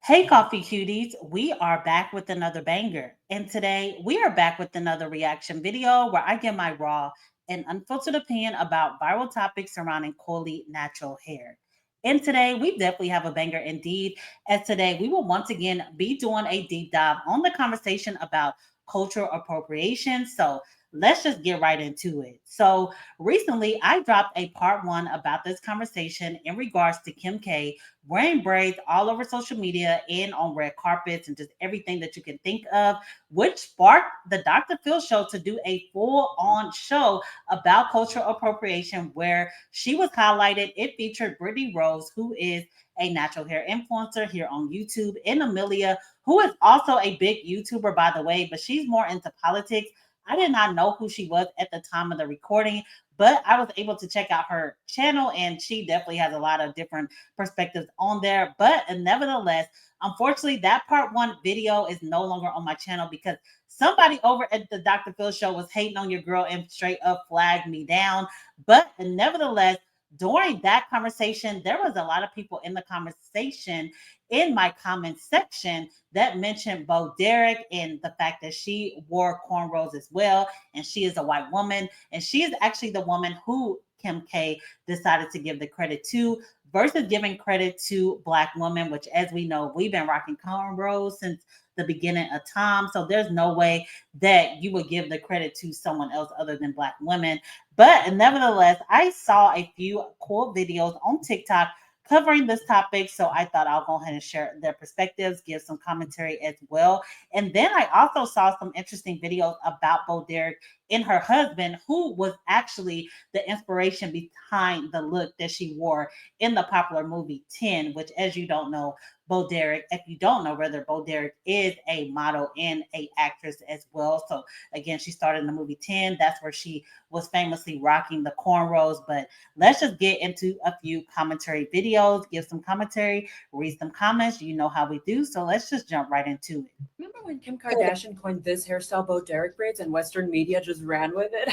Hey, coffee cuties, we are back with another banger. And today we are back with another reaction video where I give my raw and unfiltered opinion about viral topics surrounding coily natural hair. And today we definitely have a banger indeed, as today we will once again be doing a deep dive on the conversation about cultural appropriation. So let's just get right into it. So recently I dropped a part one about this conversation in regards to Kim K wearing braids all over social media and on red carpets and just everything that you can think of, which sparked the Dr. Phil show to do a full on show about cultural appropriation where she was highlighted. It featured Brittany Rose, who is a natural hair influencer here on YouTube, and Amelia, who is also a big YouTuber, by the way, but she's more into politics. I did not know who she was at the time of the recording, but I was able to check out her channel, and she definitely has a lot of different perspectives on there. But nevertheless, unfortunately, that part one video is no longer on my channel because somebody over at the Dr. Phil show was hating on your girl and straight up flagged me down. But nevertheless, during that conversation, there was a lot of people in the conversation in my comment section that mentioned Bo Derek and the fact that she wore cornrows as well, and she is a white woman, and she is actually the woman who Kim K decided to give the credit to versus giving credit to black women, which, as we know, we've been rocking cornrows since the beginning of time. So there's no way that you would give the credit to someone else other than black women. But nevertheless, I saw a few cool videos on TikTok covering this topic. So I thought I'll go ahead and share their perspectives, give some commentary as well. And then I also saw some interesting videos about Bo Derek and her husband, who was actually the inspiration behind the look that she wore in the popular movie 10, which, as you don't know, Bo Derek, if you don't know, rather, Bo Derek is a model and a actress as well. So again, she started in the movie 10. That's where she was famously rocking the cornrows. But let's just get into a few commentary videos, give some commentary, read some comments. You know how we do. So let's just jump right into it. Remember when Kim Kardashian coined this hairstyle Bo Derek braids and Western media just ran with it?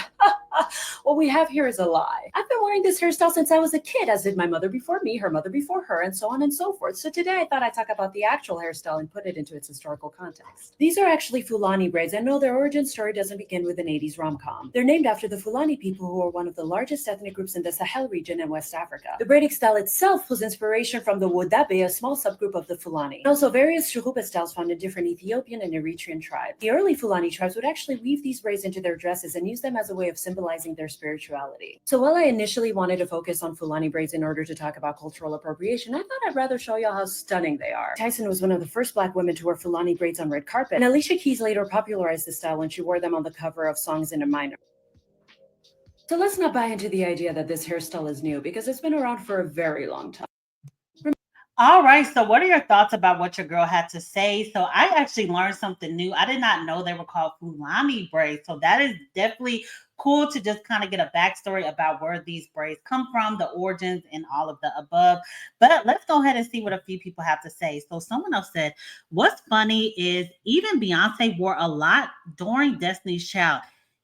What we have here is a lie. I've been wearing this hairstyle since I was a kid, as did my mother before me, her mother before her, and so on and so forth. So today I thought I'd talk about the actual hairstyle and put it into its historical context. These are actually Fulani braids, and no, their origin story doesn't begin with an 80s rom-com. They're named after the Fulani people, who are one of the largest ethnic groups in the Sahel region in West Africa. The braiding style itself was inspiration from the Wodabe, a small subgroup of the Fulani, and also various Shuhuba styles found in different Ethiopian and Eritrean tribes. The early Fulani tribes would actually weave these braids into their dresses and use them as a way of symbolizing their spirituality. So while I initially wanted to focus on Fulani braids in order to talk about cultural appropriation, I thought I'd rather show y'all how stunning they are. Tyson was one of the first black women to wear Fulani braids on red carpet, and Alicia Keys later popularized the style when she wore them on the cover of Songs in a Minor. So let's not buy into the idea that this hairstyle is new, because it's been around for a very long time. All right. So, what are your thoughts about what your girl had to say? So, I actually learned something new. I did not know they were called Fulani braids. So, that is definitely cool to just kind of get a backstory about where these braids come from, the origins, and all of the above. But let's go ahead and see what a few people have to say. So, someone else said, what's funny is even Beyonce wore a lot during Destiny's Child.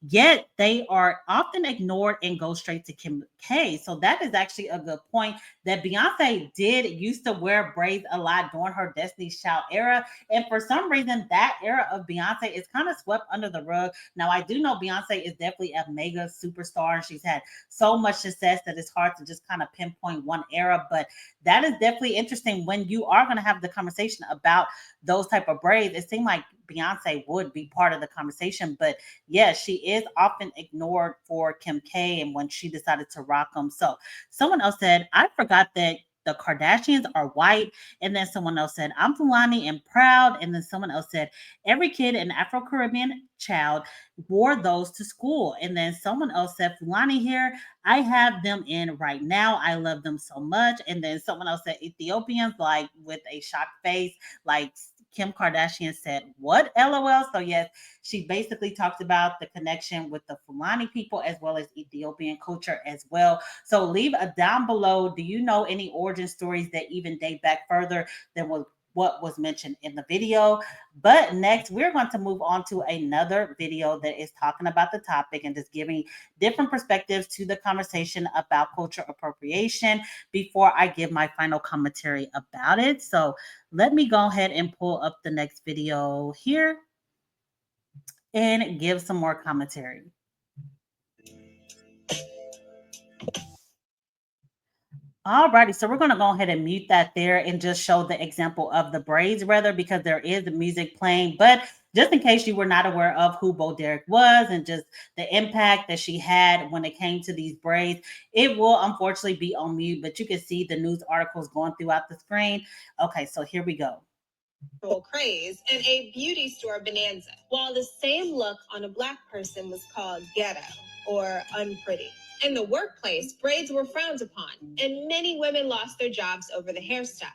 Yet they are often ignored and go straight to Kim K. So that is actually a good point that Beyonce did used to wear braids a lot during her Destiny's Child era. And for some reason, that era of Beyonce is kind of swept under the rug. Now, I do know Beyonce is definitely a mega superstar and she's had so much success that it's hard to just kind of pinpoint one era. But that is definitely interesting when you are going to have the conversation about those type of braids. It seemed like Beyonce would be part of the conversation, but yeah, she is often ignored for Kim K and when she decided to rock them. So someone else said, I forgot that the Kardashians are white. And then someone else said, I'm Fulani and proud. And then someone else said, every kid in Afro Caribbean child wore those to school. And then someone else said, Fulani here, I have them in right now. I love them so much. And then someone else said, Ethiopians, like with a shocked face, like Kim Kardashian said, what? LOL. So, yes, she basically talked about the connection with the Fulani people as well as Ethiopian culture as well. So, leave a down below. Do you know any origin stories that even date back further than what what was mentioned in the video. But next, we're going to move on to another video that is talking about the topic and just giving different perspectives to the conversation about culture appropriation before I give my final commentary about it. So let me go ahead and pull up the next video here and give some more commentary. Alrighty, so we're going to go ahead and mute that there and just show the example of the braids, rather, because there is the music playing. But just in case you were not aware of who Bo Derek was and just the impact that she had when it came to these braids, it will unfortunately be on mute, but you can see the news articles going throughout the screen. Okay, so here we go. Craze and a beauty store bonanza, while the same look on a Black person was called ghetto or unpretty. In the workplace, braids were frowned upon, and many women lost their jobs over the hairstyle.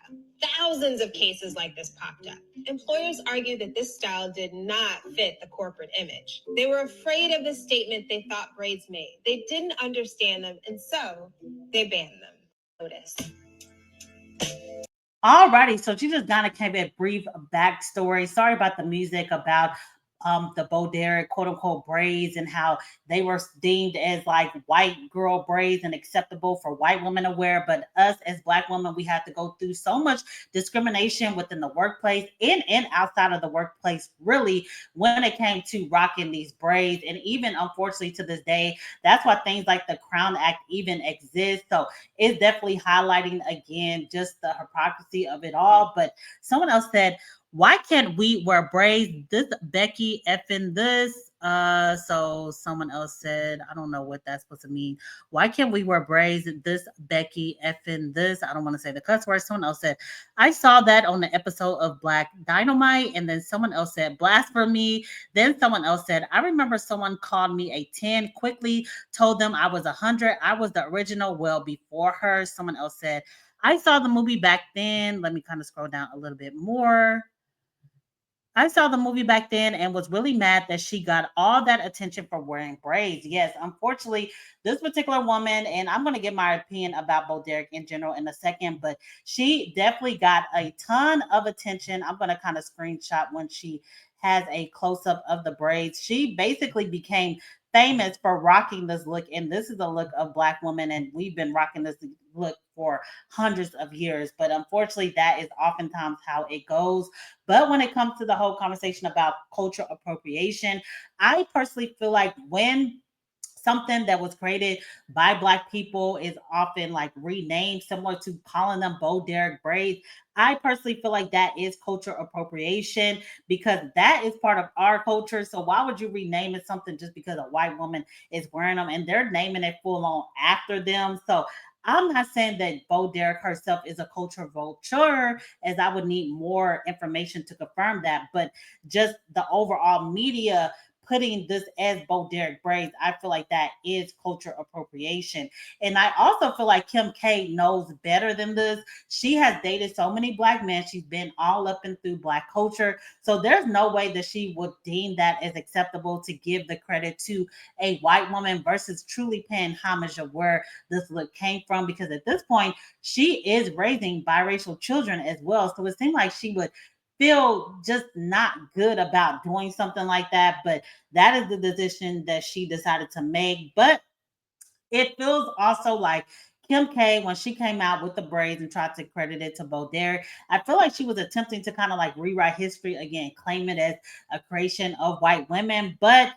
Thousands of cases like this popped up. Employers argued that this style did not fit the corporate image. They were afraid of the statement they thought braids made. They didn't understand them, and so they banned them. Notice. Alrighty, so she just kind of gave a brief backstory. Sorry about the music about the Bo Derek quote unquote braids and how they were deemed as like white girl braids and acceptable for white women to wear. But us as Black women, we had to go through so much discrimination within the workplace and outside of the workplace, really, when it came to rocking these braids. And even unfortunately to this day, that's why things like the Crown Act even exist. So it's definitely highlighting again just the hypocrisy of it all. But someone else said, why can't we wear braids? This Becky effing this. So someone else said, I don't know what that's supposed to mean. Why can't we wear braids? This Becky effing this. I don't want to say the cuss word. Someone else said, I saw that on the episode of Black Dynamite. And then someone else said, blasphemy. Then someone else said, I remember someone called me a 10, quickly told them I was 100. I was the original well before her. Someone else said, I saw the movie back then. Let me kind of scroll down a little bit more. I saw the movie back then and was really mad that she got all that attention for wearing braids. Yes, unfortunately, this particular woman, and I'm going to give my opinion about Bo Derek in general in a second, but she definitely got a ton of attention. I'm going to kind of screenshot when she has a close up of the braids. She basically became famous for rocking this look, and this is a look of Black women, and we've been rocking this look for hundreds of years. But unfortunately, that is oftentimes how it goes. But when it comes to the whole conversation about cultural appropriation, I personally feel like when something that was created by Black people is often like renamed, similar to calling them Bo Derek braids, I personally feel like that is cultural appropriation because that is part of our culture. So why would you rename it something just because a white woman is wearing them and they're naming it full on after them? So I'm not saying that Bo Derek herself is a culture vulture, as I would need more information to confirm that. But just the overall media putting this as Bo Derek braids, I feel like that is culture appropriation. And I also feel like Kim K knows better than this. She has dated so many Black men. She's been all up and through Black culture. So there's no way that she would deem that as acceptable to give the credit to a white woman versus truly paying homage of where this look came from. Because at this point, she is raising biracial children as well. So it seemed like she would feel just not good about doing something like that. But that is the decision that she decided to make. But it feels also like Kim K, when she came out with the braids and tried to credit it to Bo Derek, I feel like she was attempting to kind of like rewrite history again, claim it as a creation of white women. But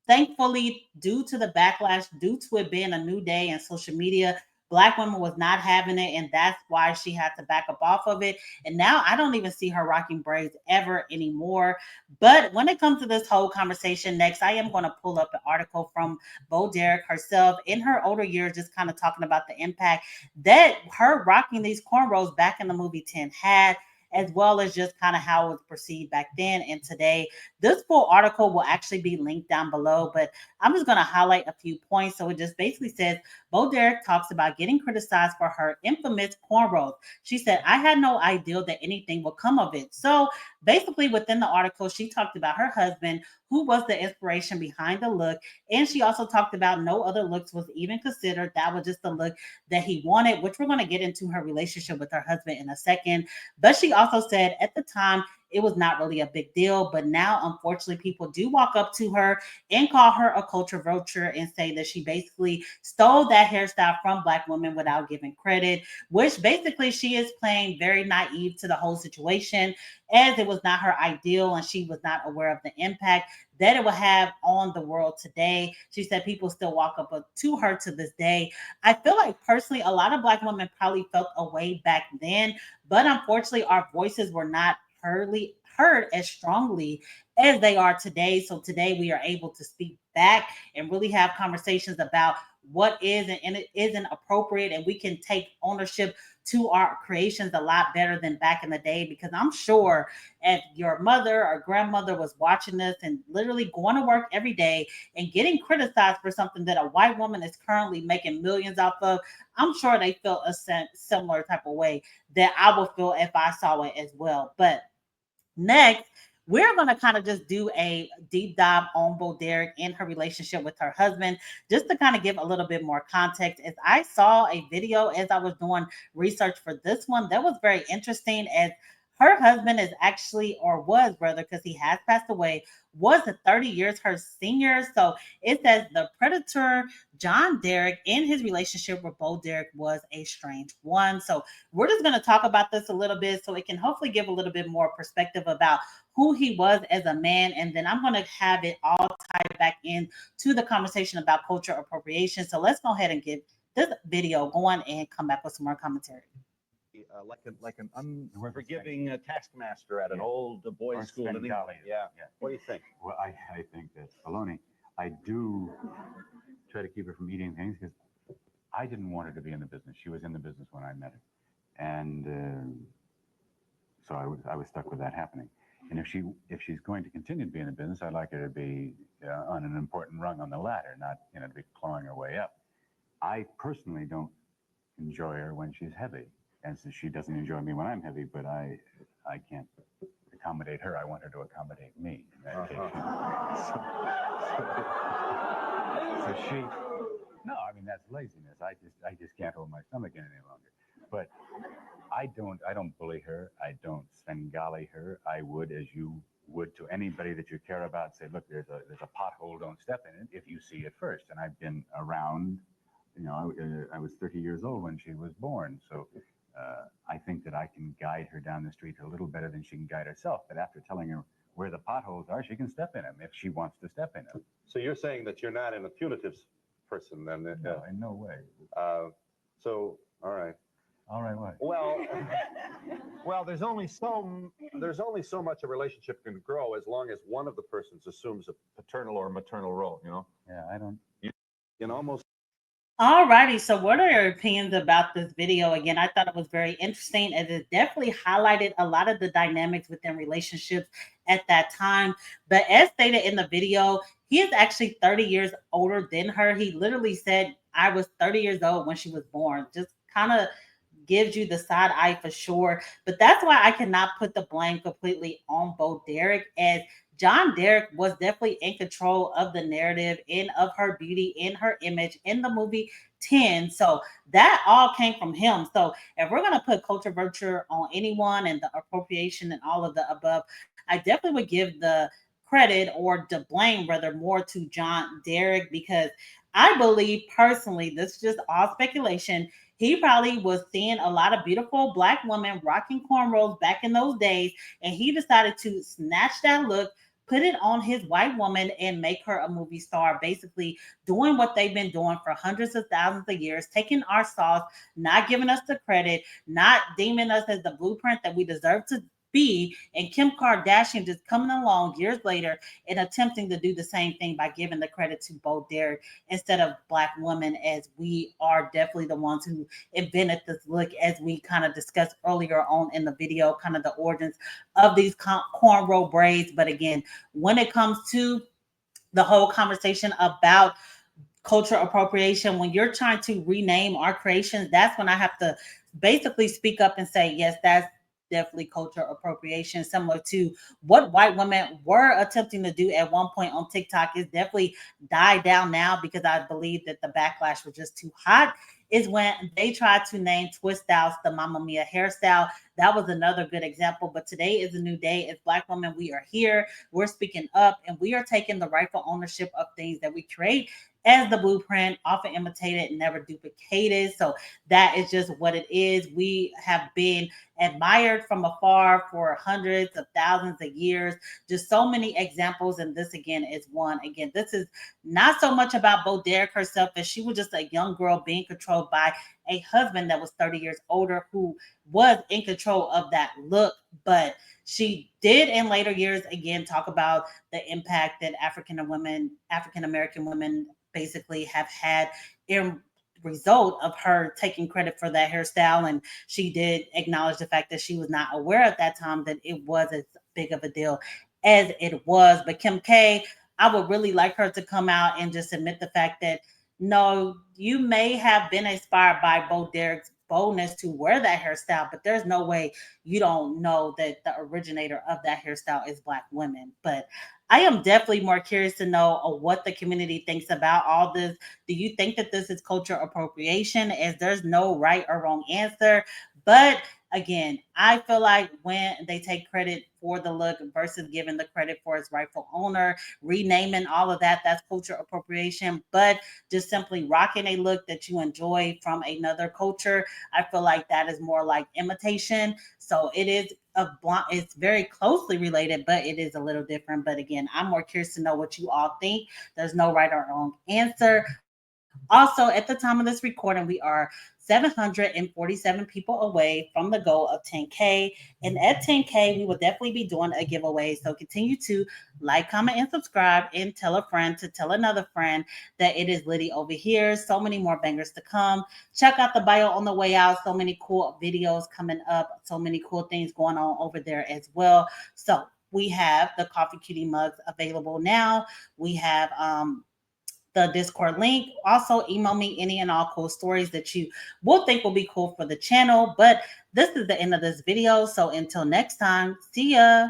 thankfully, due to the backlash, due to it being a new day and social media, Black women was not having it, and that's why she had to back up off of it. And now I don't even see her rocking braids ever anymore. But when it comes to this whole conversation, next, I am going to pull up an article from Bo Derek herself in her older years, just kind of talking about the impact that her rocking these cornrows back in the movie 10 had, as well as just kind of how it was perceived back then and today. This full article will actually be linked down below, but I'm just going to highlight a few points. So it just basically says, Bo Derek talks about getting criticized for her infamous cornrows. She said, I had no idea that anything would come of it. So basically within the article, she talked about her husband, who was the inspiration behind the look. And she also talked about no other looks was even considered. That was just the look that he wanted, which we're going to get into her relationship with her husband in a second. But she also said at the time it was not really a big deal, but now unfortunately people do walk up to her and call her a culture vulture and say that she basically stole that hairstyle from Black women without giving credit, which basically she is playing very naive to the whole situation, as it was not her ideal and she was not aware of the impact that it will have on the world today. She said people still walk up to her to this day. I feel like personally, a lot of Black women probably felt a way back then, but unfortunately, our voices were not heard as strongly as they are today. So today we are able to speak back and really have conversations about what is and it isn't appropriate, and we can take ownership to our creations a lot better than back in the day, because I'm sure if your mother or grandmother was watching this and literally going to work every day and getting criticized for something that a white woman is currently making millions off of, I'm sure they felt a similar type of way that I would feel if I saw it as well. But next, we're going to kind of just do a deep dive on Bo Derek and her relationship with her husband, just to kind of give a little bit more context. As I saw a video as I was doing research for this one, that was very interesting, as her husband is actually, or was rather, because he has passed away, was 30 years her senior. So it says the predator, John Derek, in his relationship with Bo Derek was a strange one. So we're just going to talk about this a little bit so it can hopefully give a little bit more perspective about who he was as a man. And then I'm going to have it all tied back in to the conversation about culture appropriation. So let's go ahead and get this video going and come back with some more commentary. Like an unforgiving taskmaster at an old boys' school in England. Yeah. What do you think? Well, I think that's baloney. I do try to keep her from eating things because I didn't want her to be in the business. She was in the business when I met her, and so I was stuck with that happening. And if she's going to continue to be in the business, I'd like her to be on an important rung on the ladder, not to be clawing her way up. I personally don't enjoy her when she's heavy, and so she doesn't enjoy me when I'm heavy. But I can't accommodate her. I want her to accommodate me in that case. So she, no, I mean that's laziness. I just can't hold my stomach in any longer. But I don't bully her. I don't Svengali her. I would, as you would to anybody that you care about, say, look, there's a pothole, don't step in it if you see it first. And I've been around. I was 30 years old when she was born, so I think that I can guide her down the street a little better than she can guide herself. But after telling her where the potholes are, she can step in them if she wants to step in them. So you're saying that you're not an punitive person, then? No, in no way. So, all right. All right, what? Well, there's only so much a relationship can grow as long as one of the persons assumes a paternal or maternal role. Yeah, I don't. You can almost. Alrighty, so what are your opinions about this video? Again, I thought it was very interesting, as it definitely highlighted a lot of the dynamics within relationships at that time. But as stated in the video, he is actually 30 years older than her. He literally said, I was 30 years old when she was born. Just kind of gives you the side eye for sure. But that's why I cannot put the blame completely on Bo Derek, as John Derek was definitely in control of the narrative and of her beauty, in her image in the movie 10. So that all came from him. So if we're going to put culture vulture on anyone and the appropriation and all of the above, I definitely would give the credit, or the blame rather, more to John Derek, because I believe personally, this is just all speculation, he probably was seeing a lot of beautiful Black women rocking cornrows back in those days, and he decided to snatch that look, put it on his white woman, and make her a movie star, basically doing what they've been doing for hundreds of thousands of years, taking our sauce, not giving us the credit, not deeming us as the blueprint that we deserve to be, and Kim Kardashian just coming along years later and attempting to do the same thing by giving the credit to Bo Derek instead of Black women, as we are definitely the ones who invented this look, as we kind of discussed earlier on in the video, kind of the origins of these cornrow braids. But again, when it comes to the whole conversation about cultural appropriation, when you're trying to rename our creations, that's when I have to basically speak up and say, yes, that's definitely cultural appropriation, similar to what white women were attempting to do at one point on TikTok. Is definitely died down now, because I believe that the backlash was just too hot, is when they tried to name twist styles the Mamma Mia hairstyle. that was another good example. But today is a new day. As Black women, we are here, we're speaking up, and we are taking the rightful ownership of things that we create as the blueprint, often imitated, never duplicated. So that is just what it is. We have been admired from afar for hundreds of thousands of years. Just so many examples, and this again is one. Again, this is not so much about Bo Derek herself, as she was just a young girl being controlled by a husband that was 30 years older, who was in control of that look. But she did in later years again talk about the impact that African American women basically have had in result of her taking credit for that hairstyle. And she did acknowledge the fact that she was not aware at that time that it was as big of a deal as it was. But Kim K, I would really like her to come out and just admit the fact that no, you may have been inspired by Bo Derek's boldness to wear that hairstyle, but there's no way you don't know that the originator of that hairstyle is Black women. But I am definitely more curious to know what the community thinks about all this. Do you think that this is cultural appropriation? As there's no right or wrong answer. But again, I feel like when they take credit for the look versus giving the credit for its rightful owner, renaming all of that, that's cultural appropriation. But just simply rocking a look that you enjoy from another culture, I feel like that is more like imitation. So it is it's very closely related, but it is a little different. But again, I'm more curious to know what you all think. There's no right or wrong answer. Also, at the time of this recording, we are 747 people away from the goal of 10K. And at 10K, we will definitely be doing a giveaway. So continue to like, comment, and subscribe, and tell a friend to tell another friend that it is Liddy over here. So many more bangers to come. Check out the bio on the way out. So many cool videos coming up. So many cool things going on over there as well. So we have the Coffee Cutie mugs available now. We have the Discord link. Also, email me any and all cool stories that you will think will be cool for the channel. But this is the end of this video. So until next time, see ya.